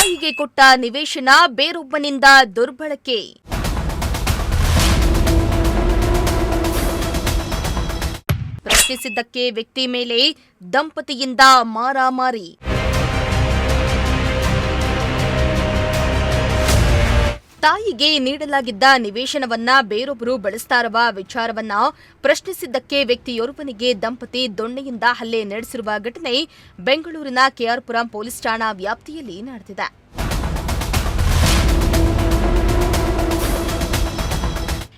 ತಾಯಿಗೆ ಕೊಟ್ಟ ನಿವೇಶನ ಬೇರೊಬ್ಬನಿಂದ ದುರ್ಬಳಕೆ. ಪ್ರಶ್ನಿಸಿದ್ದಕ್ಕೆ ವ್ಯಕ್ತಿ ಮೇಲೆ ದಂಪತಿಯಿಂದ ಮಾರಾಮಾರಿ. ತಾಯಿಗೆ ನೀಡಲಾಗಿದ್ದ ನಿವೇಶನವನ್ನ ಬೇರೊಬ್ಬರು ಬಳಸ್ತಾರವ ವಿಚಾರವನ್ನ ಪ್ರಶ್ನಿಸಿದ್ದಕ್ಕೆ ವ್ಯಕ್ತಿಯೋರ್ವನಿಗೆ ದಂಪತಿ ದೊಣ್ಣೆಯಿಂದ ಹಲ್ಲೆ ನಡೆಸಿರುವ ಘಟನೆ ಬೆಂಗಳೂರಿನ ಕೆಆರ್ಪುರಂ ಪೊಲೀಸ್ ಠಾಣಾ ವ್ಯಾಪ್ತಿಯಲ್ಲಿ ನಡೆದಿದೆ.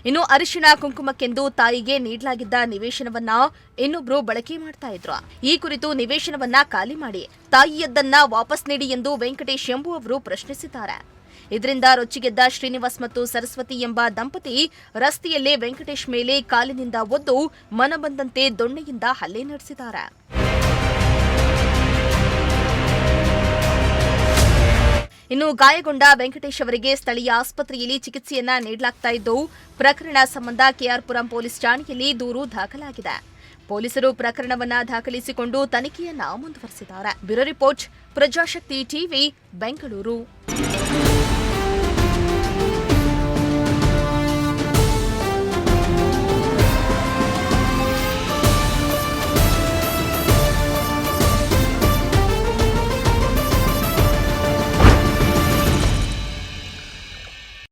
ಇನ್ನು ಅರಿಶಿಣ ಕುಂಕುಮಕ್ಕೆಂದು ತಾಯಿಗೆ ನೀಡಲಾಗಿದ್ದ ನಿವೇಶನವನ್ನ ಇನ್ನೊಬ್ರು ಬಳಕೆ ಮಾಡ್ತಾ ಇದ್ರು. ಈ ಕುರಿತು ನಿವೇಶನವನ್ನ ಖಾಲಿ ಮಾಡಿ ತಾಯಿಯದ್ದನ್ನ ವಾಪಸ್ ನೀಡಿ ಎಂದು ವೆಂಕಟೇಶ್ ಎಂಬು ಅವರು ಪ್ರಶ್ನಿಸಿದ್ದಾರೆ. ಇದರಿಂದ ರೊಚ್ಚಿಗೆದ್ದ ಶ್ರೀನಿವಾಸ್ ಮತ್ತು ಸರಸ್ವತಿ ಎಂಬ ದಂಪತಿ ರಸ್ತೆಯಲ್ಲೇ ವೆಂಕಟೇಶ್ ಮೇಲೆ ಕಾಲಿನಿಂದ ಒದ್ದು ಮನಬಂದಂತೆ ದೊಣ್ಣೆಯಿಂದ ಹಲ್ಲೆ ನಡೆಸಿದ್ದಾರೆ. ಇನ್ನು ಗಾಯಗೊಂಡ ವೆಂಕಟೇಶ್ ಅವರಿಗೆ ಸ್ಥಳೀಯ ಆಸ್ಪತ್ರೆಯಲ್ಲಿ ಚಿಕಿತ್ಸೆಯನ್ನ ನೀಡಲಾಗ್ತಾ ಇದ್ದು, ಪ್ರಕರಣ ಸಂಬಂಧ ಕೆಆರ್ಪುರಂ ಪೊಲೀಸ್ ಠಾಣೆಯಲ್ಲಿ ದೂರು ದಾಖಲಾಗಿದೆ. ಪೊಲೀಸರು ಪ್ರಕರಣವನ್ನ ದಾಖಲಿಸಿಕೊಂಡು ತನಿಖೆಯನ್ನ ಮುಂದುವರೆಸಿದ್ದಾರೆ. Bureau report, Prajashakti TV, Bengaluru.